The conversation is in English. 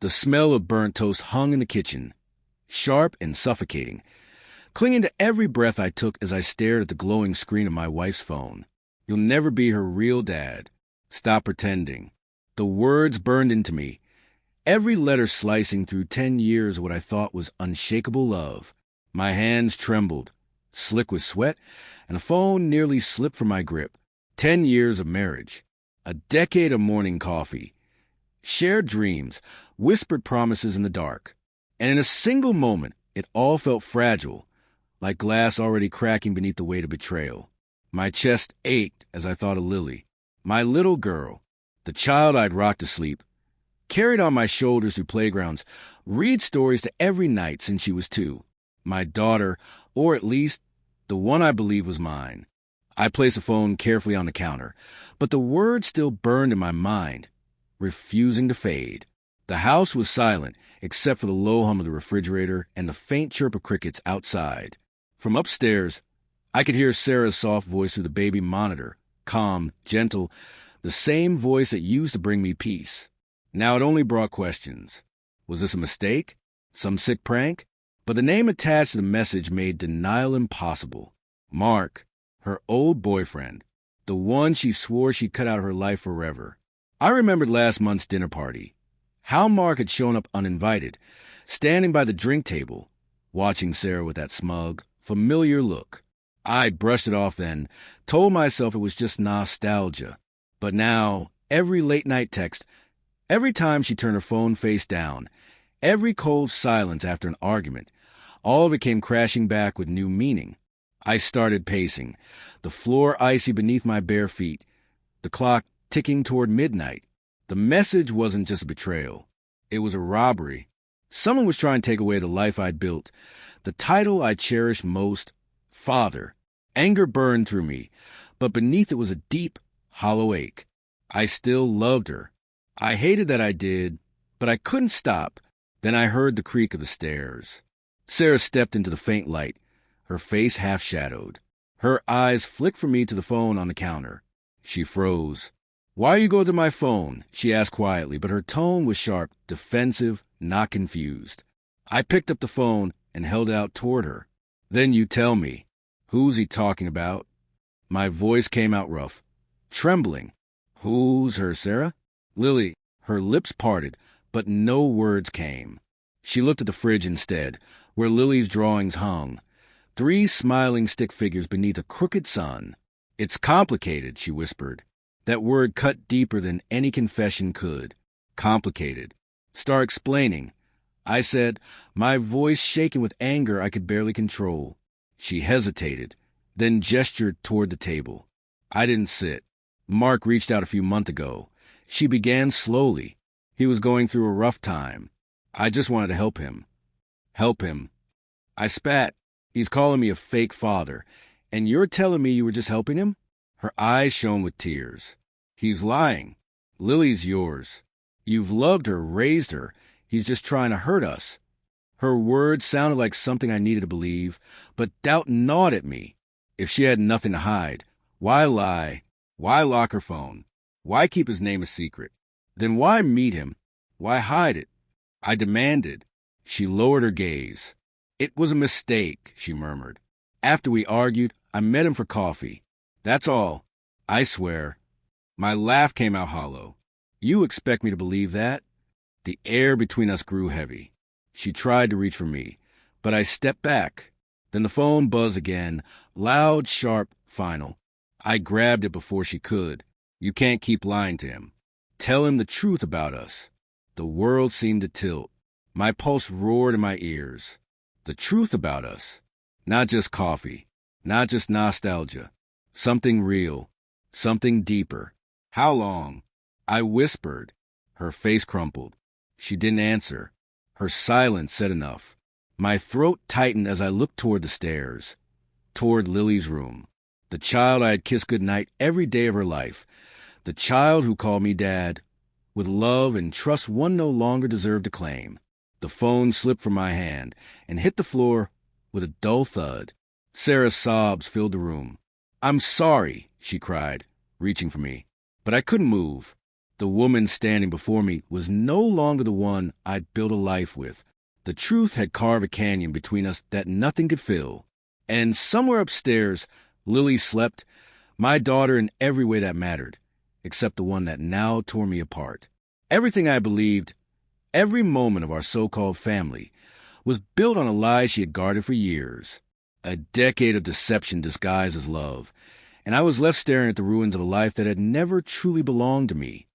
The smell of burnt toast hung in the kitchen, sharp and suffocating, clinging to every breath I took as I stared at the glowing screen of my wife's phone. You'll never be her real dad. Stop pretending. The words burned into me, every letter slicing through 10 years of what I thought was unshakable love. My hands trembled, slick with sweat, and the phone nearly slipped from my grip. 10 years of marriage, a decade of morning coffee, shared dreams, whispered promises in the dark. And in a single moment, it all felt fragile, like glass already cracking beneath the weight of betrayal. My chest ached as I thought of Lily, my little girl, the child I'd rocked to sleep, carried on my shoulders through playgrounds, read stories to every night since she was 2. My daughter, or at least the one I believed was mine. I placed the phone carefully on the counter, but the words still burned in my mind, refusing to fade. The house was silent, except for the low hum of the refrigerator and the faint chirp of crickets outside. From upstairs, I could hear Sarah's soft voice through the baby monitor, calm, gentle, the same voice that used to bring me peace. Now it only brought questions. Was this a mistake? Some sick prank? But the name attached to the message made denial impossible. Mark, her old boyfriend, the one she swore she'd cut out of her life forever. I remembered last month's dinner party. How Mark had shown up uninvited, standing by the drink table, watching Sarah with that smug, familiar look. I brushed it off then, told myself it was just nostalgia. But now, every late-night text, every time she turned her phone face down, every cold silence after an argument, all of it came crashing back with new meaning. I started pacing, the floor icy beneath my bare feet, the clock ticking toward midnight. The message wasn't just a betrayal. It was a robbery. Someone was trying to take away the life I'd built, the title I cherished most, father. Anger burned through me, but beneath it was a deep, hollow ache. I still loved her. I hated that I did, but I couldn't stop. Then I heard the creak of the stairs. Sarah stepped into the faint light, her face half-shadowed. Her eyes flicked from me to the phone on the counter. She froze. "Why are you going to my phone?" she asked quietly, but her tone was sharp, defensive, not confused. I picked up the phone and held it out toward her. "Then you tell me. Who's he talking about?" My voice came out rough, trembling. "Who's her, Sarah?" "Lily." Her lips parted, but no words came. She looked at the fridge instead, where Lily's drawings hung, 3 smiling stick figures beneath a crooked sun. "It's complicated," she whispered. That word cut deeper than any confession could. Complicated. "Start explaining," I said, my voice shaking with anger I could barely control. She hesitated, then gestured toward the table. I didn't sit. "Mark reached out a few months ago." She began slowly. "He was going through a rough time. I just wanted to help him." "Help him." I spat. "He's calling me a fake father, and you're telling me you were just helping him?" Her eyes shone with tears. "He's lying. Lily's yours. You've loved her, raised her. He's just trying to hurt us." Her words sounded like something I needed to believe, but doubt gnawed at me. If she had nothing to hide, why lie? Why lock her phone? Why keep his name a secret? Then why meet him? Why hide it? I demanded. She lowered her gaze. "It was a mistake," she murmured. "After we argued, I met him for coffee. That's all. I swear." My laugh came out hollow. "You expect me to believe that?" The air between us grew heavy. She tried to reach for me, but I stepped back. Then the phone buzzed again, loud, sharp, final. I grabbed it before she could. "You can't keep lying to him. Tell him the truth about us." The world seemed to tilt. My pulse roared in my ears. The truth about us. Not just coffee. Not just nostalgia. Something real. Something deeper. "How long?" I whispered. Her face crumpled. She didn't answer. Her silence said enough. My throat tightened as I looked toward the stairs. Toward Lily's room. The child I had kissed goodnight every day of her life. The child who called me Dad, with love and trust one no longer deserved to claim. The phone slipped from my hand and hit the floor with a dull thud. Sarah's sobs filled the room. "I'm sorry," she cried, reaching for me. But I couldn't move. The woman standing before me was no longer the one I'd built a life with. The truth had carved a canyon between us that nothing could fill. And somewhere upstairs, Lily slept, my daughter in every way that mattered, except the one that now tore me apart. Everything I believed, every moment of our so-called family, was built on a lie she had guarded for years. A decade of deception disguised as love, and I was left staring at the ruins of a life that had never truly belonged to me.